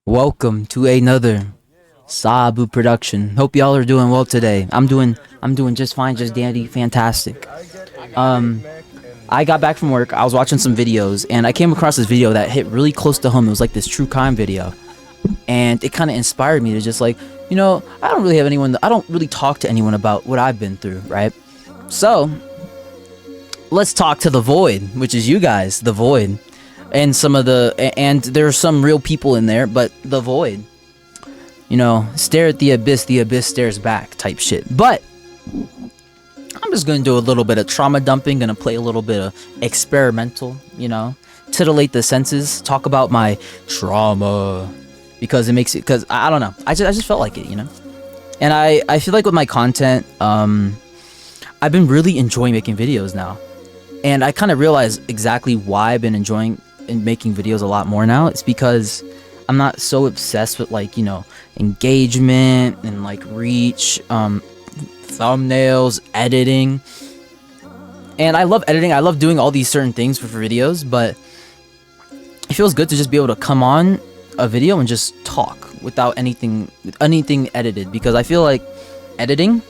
Welcome to another Sabu production. Hope y'all are doing well today. I'm doing just fine, just dandy, fantastic. I got back from work. I was watching some videos and I came across this video that hit really close to home. It was like this true crime video. And it kind of inspired me to just like, I don't really have anyone, I don't really talk to anyone about what I've been through, right? So, let's talk to the void, which is you guys, the void. And and there's some real people in there, but the void, stare at the abyss stares back type shit. But I'm just gonna do a little bit of trauma dumping, gonna play a little bit of experimental, titillate the senses, talk about my trauma because because I don't know, I just felt like it, and I feel like with my content, I've been really enjoying making videos now, and I kind of realized exactly why I've been enjoying making videos a lot more now. It's because I'm not so obsessed with like engagement and like reach, thumbnails, editing. And I love editing, I love doing all these certain things for videos, but it feels good to just be able to come on a video and just talk without anything edited, because I feel like editing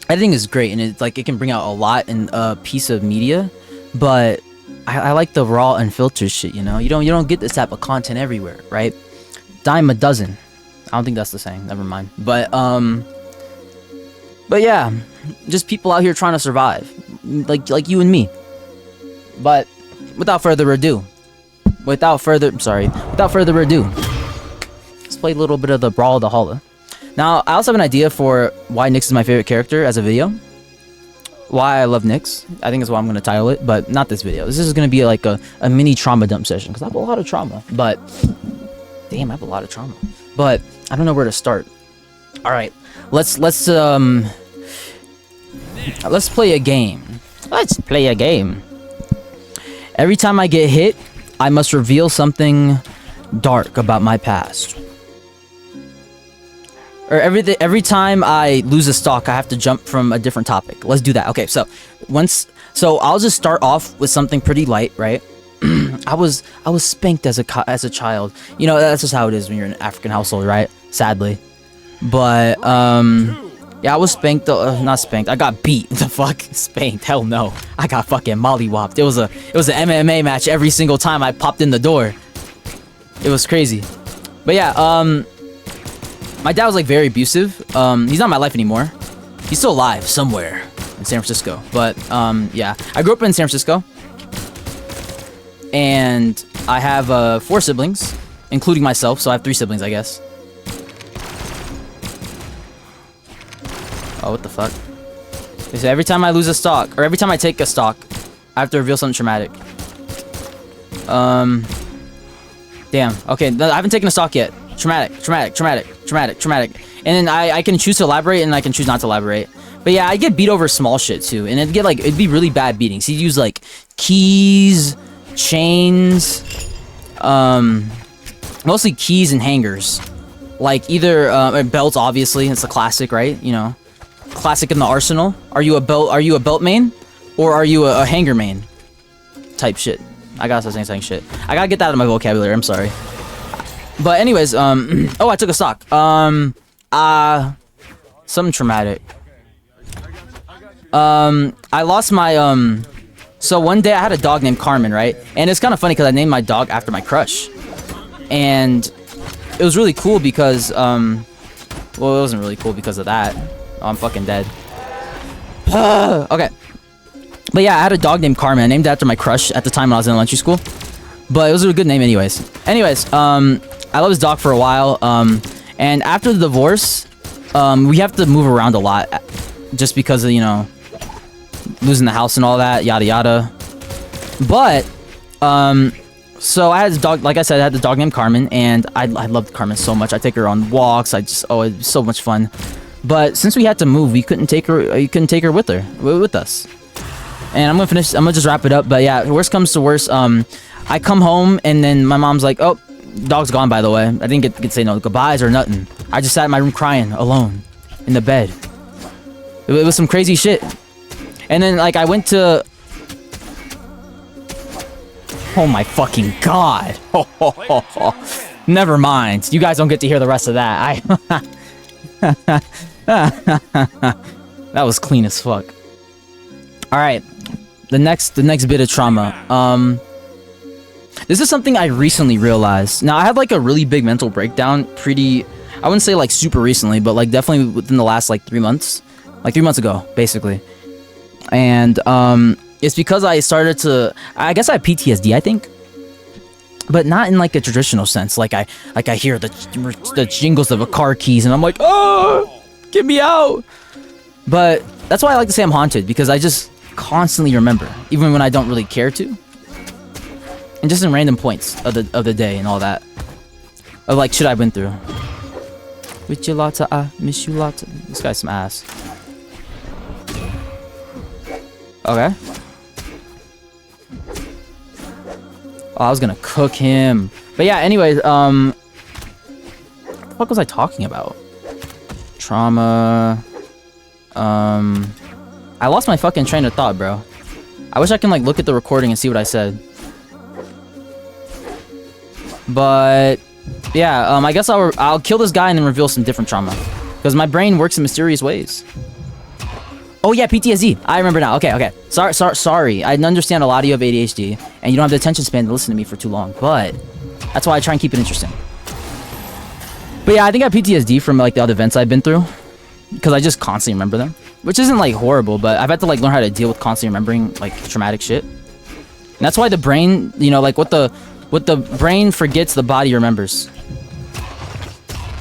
is great and it can bring out a lot in a piece of media, but I like the raw unfiltered shit, you don't get this type of content everywhere, right? Dime a dozen. I don't think that's the saying, never mind. But yeah, just people out here trying to survive, like you and me. But without further ado, let's play a little bit of the Brawlhalla. Now, I also have an idea for why Nyx is my favorite character as a video. Why I love Nyx. I think that's why I'm going to title it, but not this video. This is going to be like a mini trauma dump session, because I have a lot of trauma. But, damn, I have a lot of trauma. But, I don't know where to start. Alright, let's play a game. Let's play a game. Every time I get hit, I must reveal something dark about my past. Or every time I lose a stock, I have to jump from a different topic. Let's do that. Okay, so I'll just start off with something pretty light, right? I was spanked as a child. That's just how it is when you're in an African household, right? Sadly. But yeah, I was spanked. Not spanked. I got beat. The fuck, spanked? Hell no. I got fucking mollywopped. It was an MMA match every single time I popped in the door. It was crazy. But yeah, my dad was like very abusive. He's not in my life anymore. He's still alive somewhere in San Francisco. But yeah, I grew up in San Francisco, and I have 4 siblings, including myself. So I have 3 siblings, I guess. Oh, what the fuck? So every time I lose a stock, or every time I take a stock, I have to reveal something traumatic. Damn. Okay, I haven't taken a stock yet. Traumatic. And then I can choose to elaborate and I can choose not to elaborate. But yeah, I get beat over small shit too. And it'd be really bad beatings. He'd use like keys, chains, mostly keys and hangers. Like either belts, obviously, it's a classic, right? Classic in the arsenal. Are you a belt main? Or are you a hanger main? Type shit. I gotta start saying shit. I gotta get that out of my vocabulary, I'm sorry. But anyways, oh, I took a stock. Something traumatic. I lost my, so one day I had a dog named Carmen, right? And it's kind of funny because I named my dog after my crush. And it was really cool because, well, it wasn't really cool because of that. Oh, I'm fucking dead. Okay. But yeah, I had a dog named Carmen. I named it after my crush at the time when I was in elementary school. But it was a good name anyways. I loved this dog for a while, and after the divorce, we have to move around a lot, just because of, losing the house and all that, yada yada. But, so I had this dog, like I said, I had the dog named Carmen, and I loved Carmen so much. I take her on walks, it was so much fun. But since we had to move, we couldn't take her with us. And I'm gonna just wrap it up, but yeah, worst comes to worst, I come home, and then my mom's like, oh, dog's gone, by the way. I didn't get to say no goodbyes or nothing. I just sat in my room crying alone in the bed. It was some crazy shit. And then like I went to Oh my fucking god. Never mind. You guys don't get to hear the rest of that. That was clean as fuck. All right. The next bit of trauma. This is something I recently realized. Now, I had like a really big mental breakdown I wouldn't say like super recently, but like definitely within the last like 3 months. Like 3 months ago, basically. And it's because I started to, I guess I have PTSD, I think. But not in like a traditional sense. Like I hear the jingles of a car keys and I'm like, oh, get me out. But that's why I like to say I'm haunted, because I just constantly remember, even when I don't really care to. And just in random points of the day and all that. Of like shit I've been through. With you lotta, I miss you lotta. This guy's some ass. Okay. Oh, I was gonna cook him. But yeah, anyways, what the fuck was I talking about? Trauma. I lost my fucking train of thought, bro. I wish I can like look at the recording and see what I said. But yeah, I guess I'll kill this guy and then reveal some different trauma, because my brain works in mysterious ways. Oh yeah, PTSD. I remember now. Okay. Sorry. I understand a lot of you have ADHD, and you don't have the attention span to listen to me for too long. But that's why I try and keep it interesting. But yeah, I think I have PTSD from like the other events I've been through, because I just constantly remember them, which isn't like horrible, but I've had to like learn how to deal with constantly remembering like traumatic shit. And that's why the brain, you know, like what the brain forgets, the body remembers.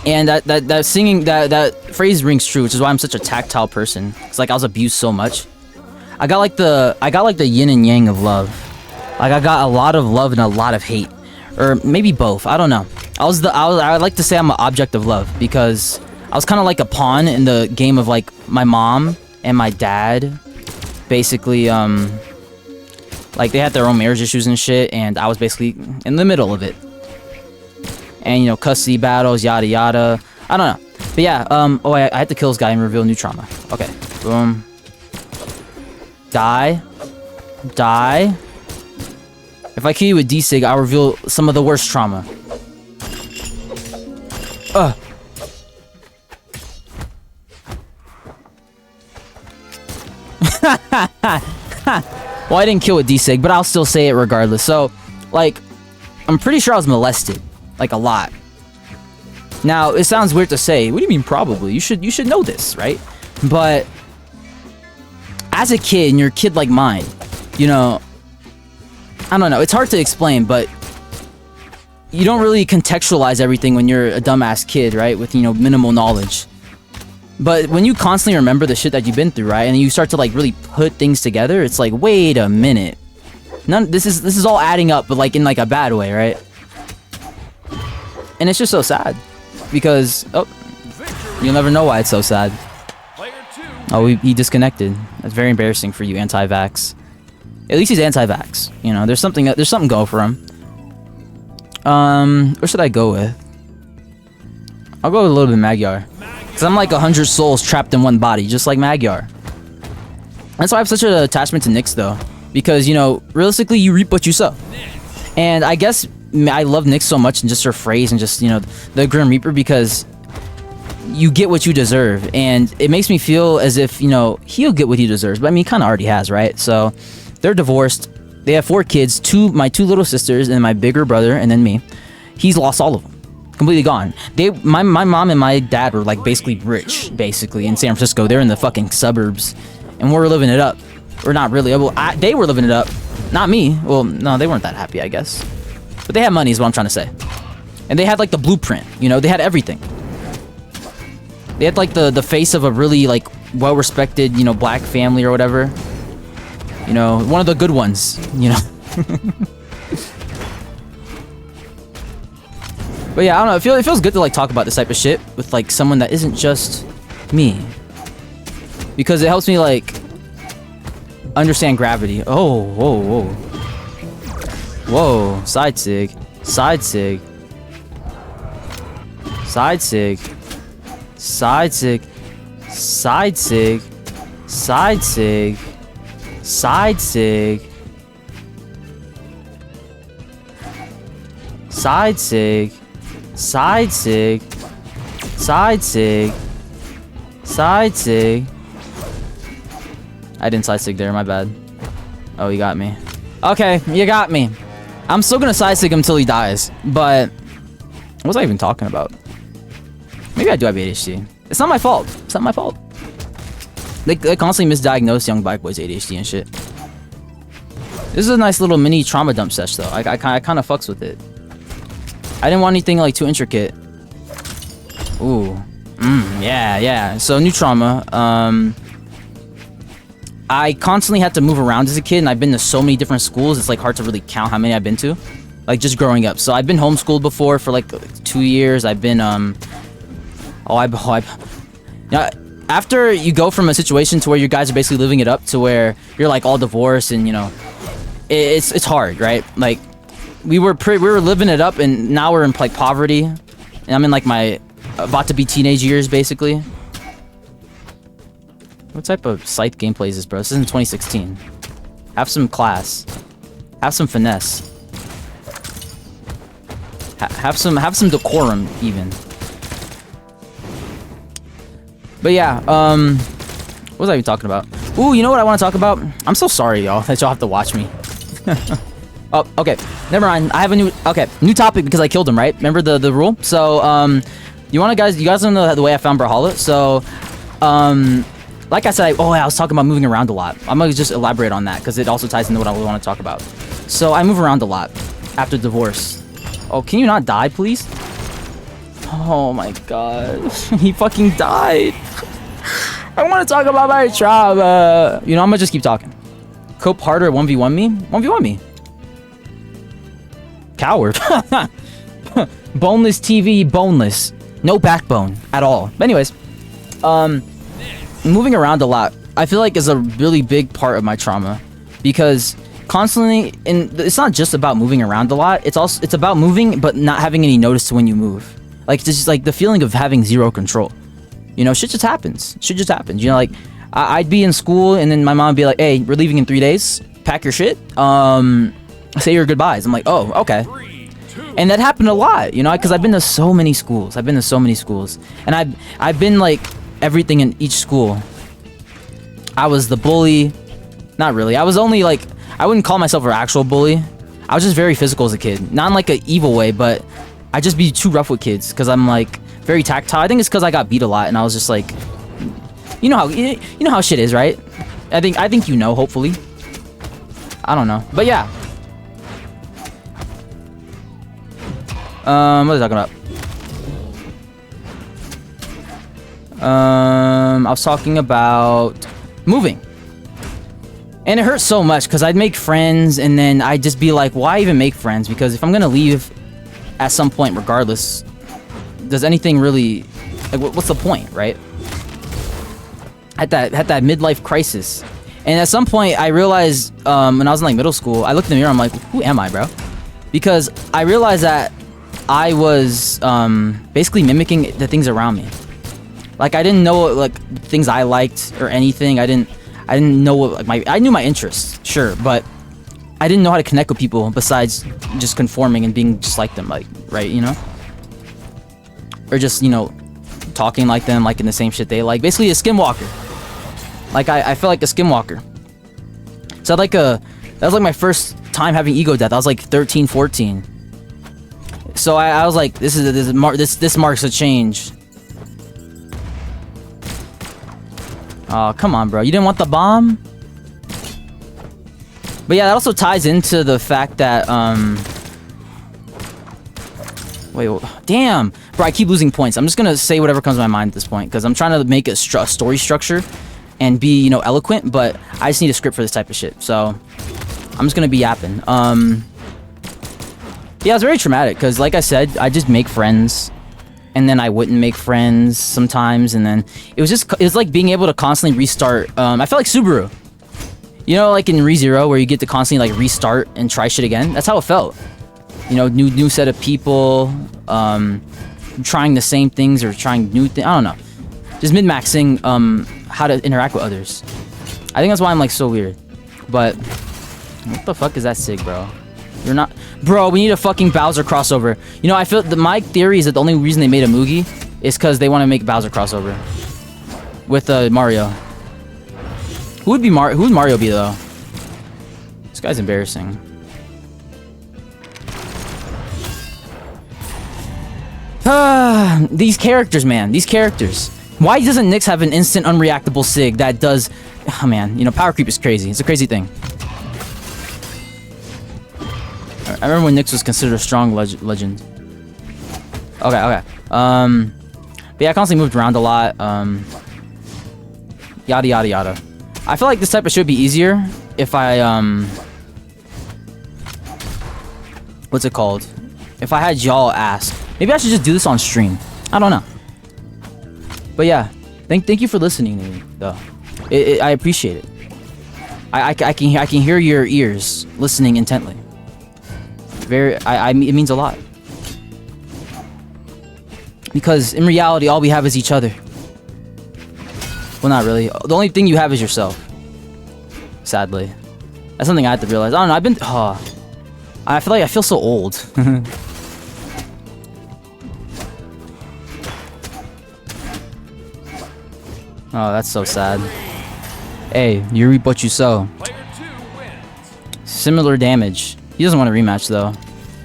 And that singing, that phrase rings true, which is why I'm such a tactile person. It's like I was abused so much. I got like the yin and yang of love. Like I got a lot of love and a lot of hate, or maybe both. I don't know. I would like to say I'm an object of love, because I was kind of like a pawn in the game of like my mom and my dad. Basically, like they had their own marriage issues and shit, and I was basically in the middle of it. And, you know, custody battles, yada yada. I don't know. But yeah, oh, I had to kill this guy and reveal new trauma. Okay, boom. Die. If I kill you with D-Sig, I'll reveal some of the worst trauma. Well, I didn't kill with D-Sig, but I'll still say it regardless. So, like, I'm pretty sure I was molested. Like, a lot. Now, it sounds weird to say. What do you mean probably? You should know this, right? But as a kid, and you're a kid like mine, you know, I don't know. It's hard to explain, but you don't really contextualize everything when you're a dumbass kid, right? With, you know, minimal knowledge. But when you constantly remember the shit that you've been through, right? And you start to, like, really put things together, it's like, wait a minute. This is all adding up, but, like, in, like, a bad way, right? And it's just so sad. Because, oh, you'll never know why it's so sad. Oh, he disconnected. That's very embarrassing for you, anti-vax. At least he's anti-vax. You know, there's something going for him. Where should I go with? I'll go with a little bit of Magyar. Because I'm like 100 souls trapped in one body, just like Magyar. That's why I have such an attachment to Nyx, though. Because, you know, realistically, you reap what you sow. And I guess I love Nyx so much, and just her phrase, and just, you know, the Grim Reaper, because you get what you deserve. And it makes me feel as if, you know, he'll get what he deserves. But I mean, he kind of already has, right? So they're divorced. They have 4 kids, my 2 little sisters, and my bigger brother, and then me. He's lost all of them. Completely gone. My mom and my dad were like basically rich, basically, in San Francisco. They're in the fucking suburbs, and we're living it up. Or not really. Well, they were living it up. Not me. Well, no, they weren't that happy, I guess. But they had money is what I'm trying to say. And they had like the blueprint, you know, they had everything. They had like the face of a really like well-respected, you know, black family or whatever. You know, one of the good ones, you know. But yeah, I don't know, it feels good to like talk about this type of shit with like someone that isn't just me. Because it helps me like understand gravity. Oh, whoa, whoa. Whoa, side sig. Side sig. Side sig. Side sig. Side sig. Side sig. Side sig. Side sig. Side sig. Side sig. Side sig. I didn't side sig there, my bad. Oh, you got me. Okay, you got me. I'm still gonna side sig him until he dies. But what was I even talking about? Maybe I do have ADHD. It's not my fault. It's not my fault. They constantly misdiagnose young black boys ADHD and shit. This is a nice little mini trauma dump sesh though. I kind of fucks with it. I didn't want anything like too intricate. Ooh. Yeah. So new trauma. I constantly had to move around as a kid, and I've been to so many different schools. It's like hard to really count how many I've been to. Like just growing up. So I've been homeschooled before for like 2 years. I've been after you go from a situation to where you guys are basically living it up to where you're like all divorced and you know, it's hard, right? Like we were living it up, and now we're in like poverty, and I'm in like my about to be teenage years basically. What type of Scythe gameplay is this, bro? This isn't 2016. Have some class. Have some finesse. Have some decorum, even. But yeah, what was I even talking about? Ooh, you know what I want to talk about? I'm so sorry, y'all, that y'all have to watch me. Oh, okay. Never mind. I have a new topic because I killed him, right? Remember the rule? So, you guys don't know the way I found Brawlhalla. So, like I said, I was talking about moving around a lot. I'm gonna just elaborate on that because it also ties into what I want to talk about. So I move around a lot after divorce. Oh, can you not die, please? Oh my god, he fucking died. I want to talk about my trauma. You know, I'm gonna just keep talking. Cope harder, 1v1 me? 1v1 me. Coward. Boneless TV, boneless. No backbone at all. But anyways, moving around a lot, I feel like is a really big part of my trauma because constantly, and it's not just about moving around a lot. It's about moving but not having any notice to when you move. Like just like the feeling of having zero control. You know, shit just happens. Shit just happens. You know, like I'd be in school and then my mom would be like, "Hey, we're leaving in 3 days. Pack your shit. Say your goodbyes." I'm like, "Oh, okay." And that happened a lot, you know, because I've been to so many schools. And I've been like everything in each school. I was the bully. Not really. I was only like, I wouldn't call myself an actual bully. I was just very physical as a kid. Not in like an evil way, but I just be too rough with kids because I'm like very tactile. I think it's because I got beat a lot and I was just like, you know how shit is, right? I think you know, hopefully. I don't know. But yeah. What are they talking about? I was talking about moving. And it hurts so much because I'd make friends and then I'd just be like, why even make friends? Because if I'm gonna leave at some point regardless, does anything really, like, what's the point, right? At that midlife crisis. And at some point I realized, when I was in like middle school, I looked in the mirror, I'm like, who am I, bro? Because I realized that I was basically mimicking the things around me. Like I didn't know like things I liked or anything. I didn't know what like I knew my interests, sure, but I didn't know how to connect with people besides just conforming and being just like them, like, right, you know? Or just, you know, talking like them, like in the same shit they like. Basically a skinwalker. Like I felt like a skinwalker. So that was like my first time having ego death. I was like 13, 14. So I was like, this marks a change. Oh, come on, bro. You didn't want the bomb? But yeah, that also ties into the fact that, wait, damn. Bro, I keep losing points. I'm just gonna say whatever comes to my mind at this point, because I'm trying to make a story structure and be, you know, eloquent, but I just need a script for this type of shit. So, I'm just gonna be yapping. Yeah, it's very traumatic, because like I said, I just make friends. And then I wouldn't make friends sometimes, and then it was like being able to constantly restart. I felt like Subaru, you know, like in ReZero, where you get to constantly like restart and try shit again. That's how it felt, you know, new set of people, trying the same things or trying new things. I don't know, just min-maxing how to interact with others. I think that's why I'm like so weird. But what the fuck is that sig, bro? You're not... Bro, we need a fucking Bowser crossover. You know, I feel... my theory is that the only reason they made a Mugi is because they want to make Bowser crossover. With Mario. Who would Mario be, though? This guy's embarrassing. These characters, man. These characters. Why doesn't Nyx have an instant unreactable SIG that does... Oh, man. You know, power creep is crazy. It's a crazy thing. I remember when Nyx was considered a strong legend. Okay. But yeah, I constantly moved around a lot. Yada, yada, yada. I feel like this type of shit would be easier if I, what's it called? If I had y'all ask. Maybe I should just do this on stream. I don't know. But yeah, thank you for listening to me, though. I appreciate it. I can hear your ears listening intently. It means a lot. Because in reality, all we have is each other. Well, not really. The only thing you have is yourself. Sadly. That's something I had to realize. I don't know, I've been... I feel like I feel so old. Oh, that's so sad. Hey, you reap what you sow. Similar damage. He doesn't want a rematch, though.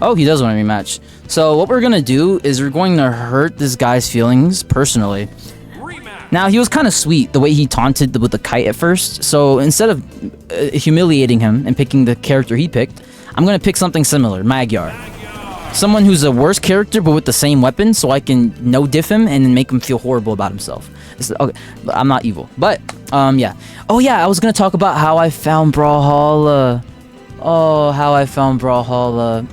Oh, he does want a rematch. So what we're gonna do is we're going to hurt this guy's feelings personally. Now, he was kind of sweet the way he taunted with the kite at first. So instead of humiliating him and picking the character he picked, I'm gonna pick something similar, Magyar. Someone who's a worse character but with the same weapon, so I can no-diff him and make him feel horrible about himself. Okay, I'm not evil, but yeah. Oh yeah, I was gonna talk about how I found Brawlhalla. Oh, how I found Brawlhalla.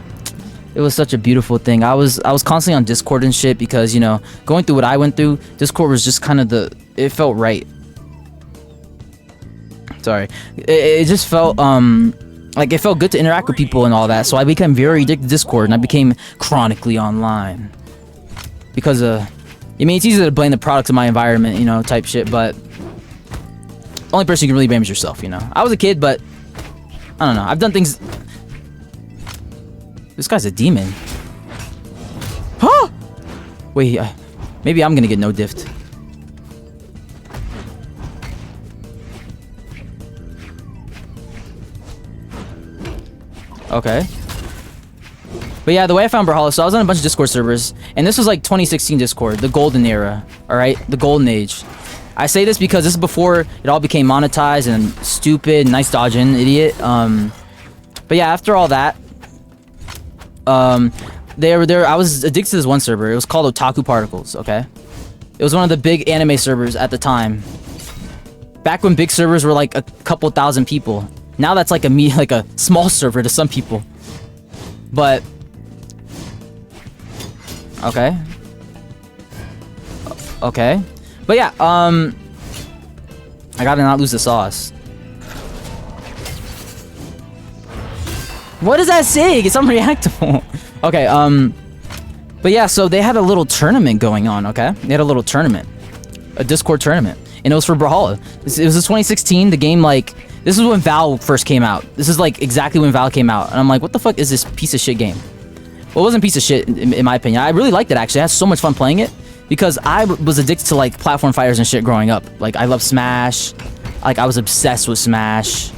It was such a beautiful thing. I was constantly on Discord and shit because, you know, going through what I went through, Discord was just kind of it felt right. Sorry. It just felt like it felt good to interact with people and all that. So I became very addicted to Discord and I became chronically online. Because I mean, it's easy to blame the products of my environment, you know, type shit, but the only person you can really blame is yourself, you know. I was a kid, but I don't know. I've done things. This guy's a demon. Huh? Wait, maybe I'm gonna get no diffed. Okay. But yeah, the way I found Brawlhalla, so I was on a bunch of Discord servers, and this was like 2016 Discord, the golden era, alright? The golden age. I say this because this is before it all became monetized and stupid, nice dodging, idiot. But yeah, after all that, I was addicted to this one server. It was called Otaku Particles, okay? It was one of the big anime servers at the time. Back when big servers were like a couple thousand people. Now that's like a small server to some people. But okay. Okay. But yeah, I gotta not lose the sauce. What does that say? It's unreactable. Okay, but yeah, so they had a little tournament going on, okay? They had a little tournament. A Discord tournament. And it was for Brawlhalla. It was 2016, the game, like, this is when Val first came out. This is, like, exactly when Val came out. And I'm like, what the fuck is this piece of shit game? Well, it wasn't a piece of shit, in my opinion. I really liked it, actually. I had so much fun playing it. Because I was addicted to, like, platform fighters and shit growing up. Like, I love Smash. Like, I was obsessed with Smash.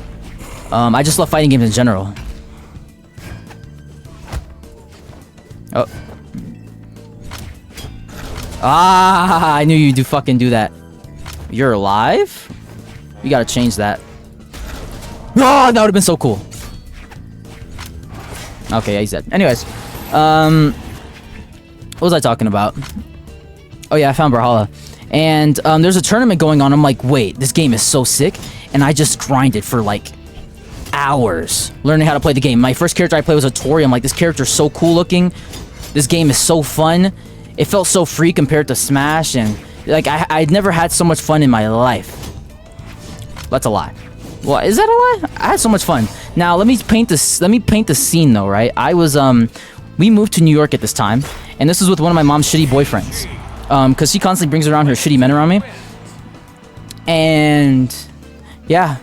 I just love fighting games in general. Oh. Ah, I knew you'd fucking do that. You're alive? You gotta change that. Oh, that would've been so cool. Okay, yeah, he's dead. Anyways, what was I talking about? Oh yeah, I found Brawlhalla. And there's a tournament going on. I'm like, wait, this game is so sick. And I just grinded for like hours learning how to play the game. My first character I played was a Tori. I'm like, this character's so cool looking. This game is so fun. It felt so free compared to Smash, and like I'd never had so much fun in my life. That's a lie. Well, is that a lie? I had so much fun. Now let me paint this. Let me paint the scene though, right? I was we moved to New York at this time, and this was with one of my mom's shitty boyfriends, because she constantly brings around her shitty men around me. And yeah,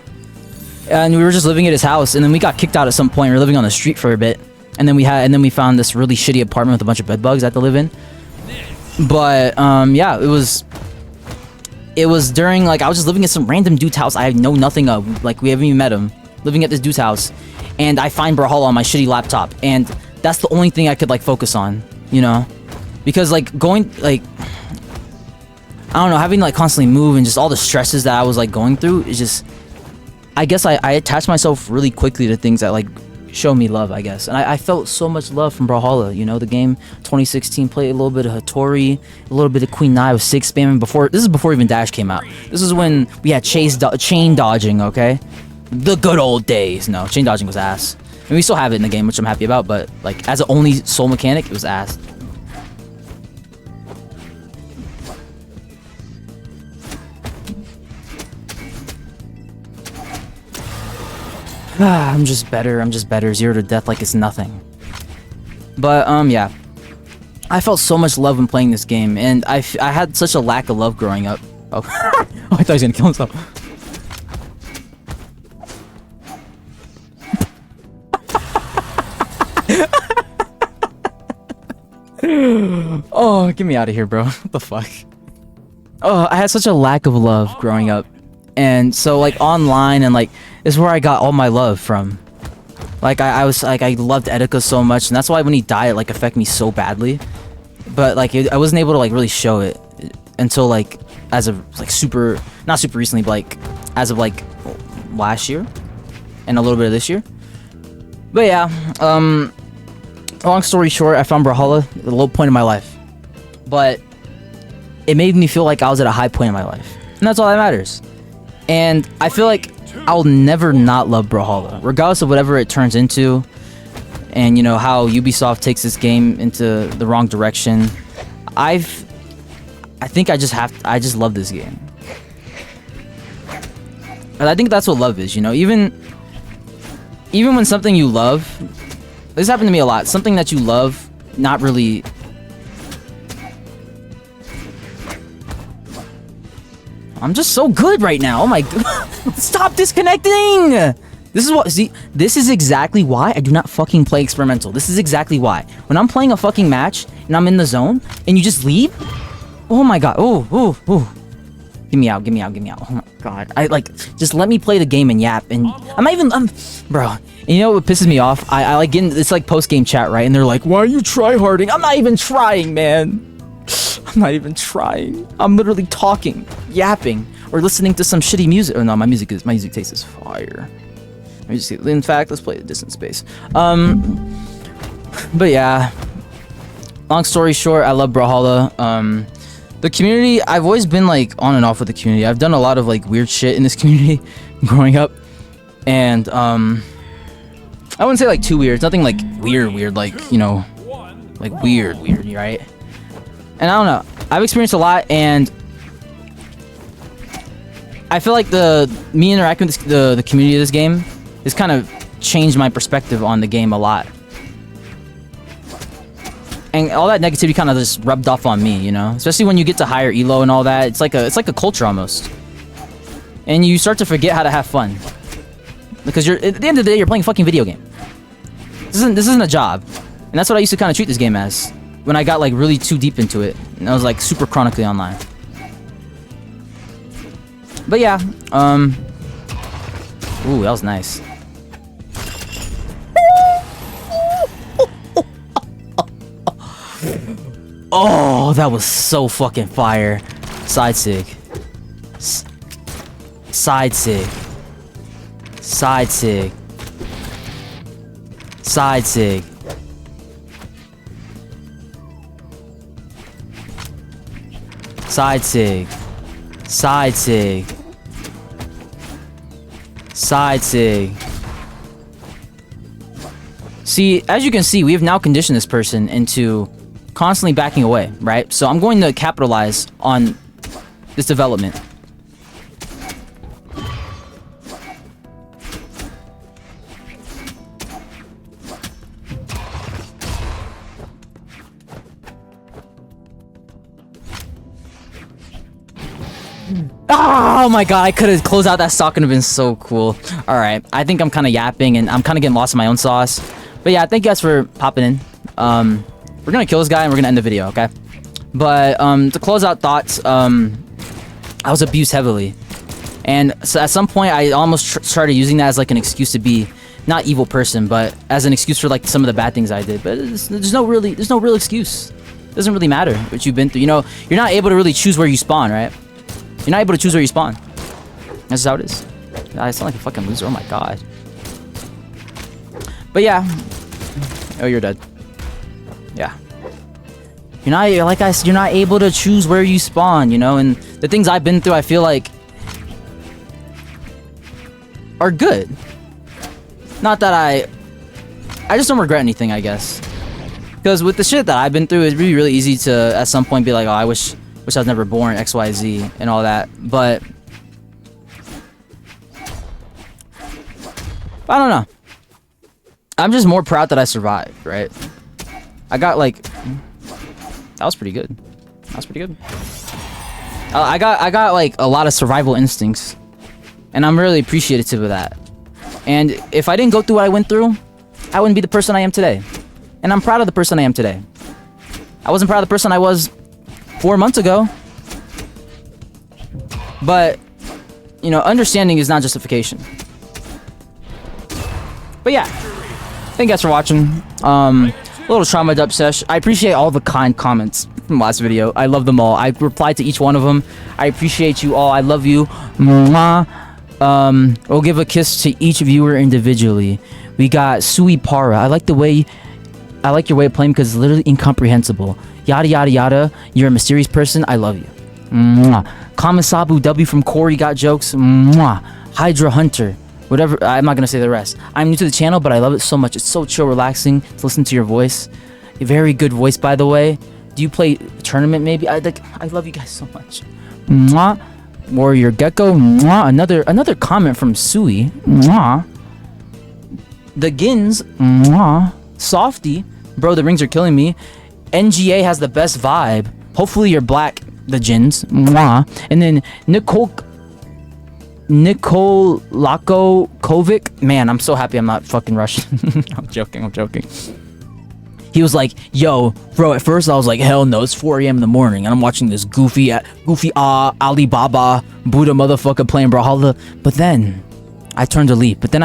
and we were just living at his house, and then we got kicked out at some point. We were living on the street for a bit. and then we found this really shitty apartment with a bunch of bed bugs I had to live in. But yeah, it was during, like, I was just living at some random dude's house I know nothing of. Like, we haven't even met him. Living at this dude's house, and I find Brawlhalla on my shitty laptop, and that's the only thing I could, like, focus on, you know? Because, like, going, like, I don't know, having to, like, constantly move and just all the stresses that I was, like, going through is just, I guess I attached myself really quickly to things that, like, show me love, I guess. And I felt so much love from Brawlhalla, you know, the game. 2016, played a little bit of Hattori, a little bit of Queen Nai with 6 spamming before. This is before even Dash came out. This is when we had chain dodging, okay? The good old days. No, chain dodging was ass. And we still have it in the game, which I'm happy about, but, like, as an only soul mechanic, it was ass. I'm just better. 0 to death like it's nothing. But, yeah. I felt so much love when playing this game, and I had such a lack of love growing up. Oh, oh, I thought he was gonna kill himself. Oh, get me out of here, bro. What the fuck? Oh, I had such a lack of love growing up. And so, like, online and, like, is where I got all my love from. Like, I was, like, I loved Etika so much, and that's why when he died, it, like, affected me so badly. But, like, I wasn't able to, like, really show it until, like, as of, like, not super recently, but, like, as of, like, last year. And a little bit of this year. But, yeah, long story short, I found Brawlhalla at a low point in my life. But it made me feel like I was at a high point in my life. And that's all that matters. And I feel like I'll never not love Brawlhalla, regardless of whatever it turns into. And, you know, how Ubisoft takes this game into the wrong direction. I think I just love this game. And I think that's what love is, you know? Even when something you love, this happened to me a lot. Something that you love, not really. I'm just so good right now. Oh my god. Stop disconnecting! This is exactly why I do not fucking play experimental. This is exactly why. When I'm playing a fucking match and I'm in the zone and you just leave, oh my god. Oh. Get me out. Oh my god. Just let me play the game and yap. And bro. And you know what pisses me off? I like getting, it's like post-game chat, right? And they're like, why are you tryharding? I'm not even trying, man. I'm not even trying. I'm literally talking, yapping, or listening to some shitty music. Oh no, my music taste is fire. Let me just see. In fact, let's play the Distant Space. But yeah. Long story short, I love Brawlhalla. The community, I've always been like on and off with the community. I've done a lot of like weird shit in this community growing up. And I wouldn't say like too weird. It's nothing like weird, like, you know, like weird, right? And I don't know. I've experienced a lot, and I feel like me interacting with the community of this game has kind of changed my perspective on the game a lot. And all that negativity kind of just rubbed off on me, you know? Especially when you get to higher elo and all that. It's like a culture almost. And you start to forget how to have fun. Because at the end of the day, you're playing a fucking video game. This isn't a job. And that's what I used to kind of treat this game as. When I got like really too deep into it. And I was like super chronically online. But yeah, ooh, that was nice. Oh, that was so fucking fire. Side sig. Side sig. Side sig. Side sig. Side sig. Side sig. Side sig. See, as you can see, we have now conditioned this person into constantly backing away, right? So I'm going to capitalize on this development. Oh my god, I could have closed out that stock and have been so cool. Alright, I think I'm kind of yapping and I'm kind of getting lost in my own sauce. But yeah, thank you guys for popping in. We're gonna kill this guy and we're gonna end the video, okay? But to close out thoughts, I was abused heavily, and so at some point I almost started using that as like an excuse to be not evil person, but as an excuse for like some of the bad things I did. But there's no real excuse. It doesn't really matter what you've been through. You know, you're not able to really choose where you spawn, right? You're not able to choose where you spawn. That's just how it is. I sound like a fucking loser. Oh my god. But yeah. Oh, you're dead. Yeah. You're like I said, you're not able to choose where you spawn, you know, and the things I've been through, I feel like are good. Not that I just don't regret anything, I guess. Because with the shit that I've been through, it's really easy to at some point be like, oh, I wish I was never born, XYZ and all that. But I don't know. I'm just more proud that I survived, right? I got like that was pretty good. That was pretty good. I got like a lot of survival instincts, and I'm really appreciative of that. And if I didn't go through what I went through, I wouldn't be the person I am today. And I'm proud of the person I am today. I wasn't proud of the person I was 4 months ago. But, you know, understanding is not justification. But yeah, thank you guys for watching. A little trauma dump sesh. I appreciate all the kind comments from last video. I love them all. I replied to each one of them. I appreciate you all. I love you. Mwah. We'll give a kiss to each viewer individually. We got Sui Para. I like your way of playing because it's literally incomprehensible. Yada yada yada. You're a mysterious person. I love you. Mwah. Kamasabu W from Corey got jokes. Mwah. Hydra Hunter. Whatever, I'm not gonna say the rest. I'm new to the channel, but I love it so much. It's so chill, relaxing to listen to your voice. A very good voice, by the way. Do you play tournament? Maybe. I love you guys so much. Mwah. Warrior Gecko. Mwah. Another comment from Sui. Mwah. The Gins. Mwah. Softy. Bro, the rings are killing me. NGA has the best vibe. Hopefully you're black. The Jins. Mwah. And then Nikolako Kovic. Man, I'm so happy I'm not fucking Russian. I'm joking. He was like, yo, bro, at first I was like, hell no, it's 4 a.m. in the morning and I'm watching this goofy Alibaba Buddha motherfucker playing Brawlhalla. But then I turned to leave. But then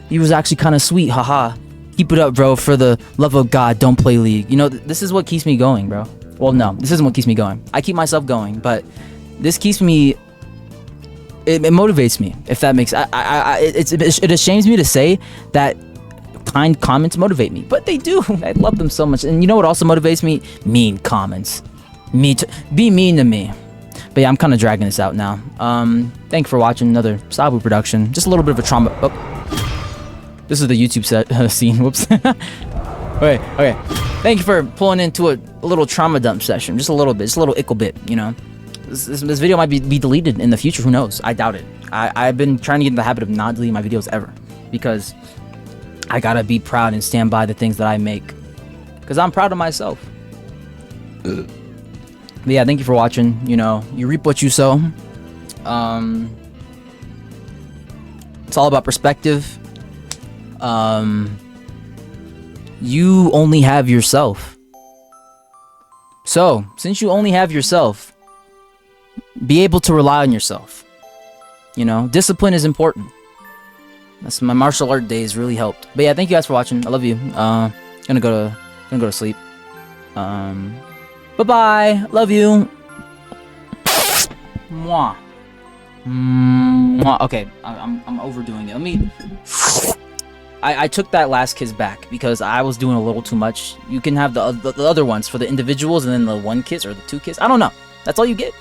he was actually kind of sweet, haha. Keep it up, bro. For the love of God, don't play League. You know, this is what keeps me going, bro. Well, no, this isn't what keeps me going. I keep myself going, but this keeps me... It motivates me, if that makes... It ashames me to say that kind comments motivate me, but they do. I love them so much. And you know what also motivates me? Mean comments. Be mean to me. But yeah, I'm kind of dragging this out now. Thank you for watching another Sabu production. Just a little bit of a trauma... Oh. This is the YouTube set scene. Whoops. Okay. Thank you for pulling into a little trauma dump session. Just a little bit. Just a little ickle bit, you know? This video might be deleted in the future. Who knows? I doubt it. I've been trying to get in the habit of not deleting my videos ever. Because I gotta be proud and stand by the things that I make. Because I'm proud of myself. But yeah, thank you for watching. You know, you reap what you sow. It's all about perspective. You only have yourself. So, since you only have yourself, be able to rely on yourself. You know, discipline is important. That's my martial art days really helped. But yeah, thank you guys for watching. I love you. Gonna go to sleep. Bye bye. Love you. Mwah. Mwah. Okay, I'm overdoing it. Let me. I took that last kiss back because I was doing a little too much. You can have the other ones for the individuals and then the one kiss or the two kiss. I don't know. That's all you get.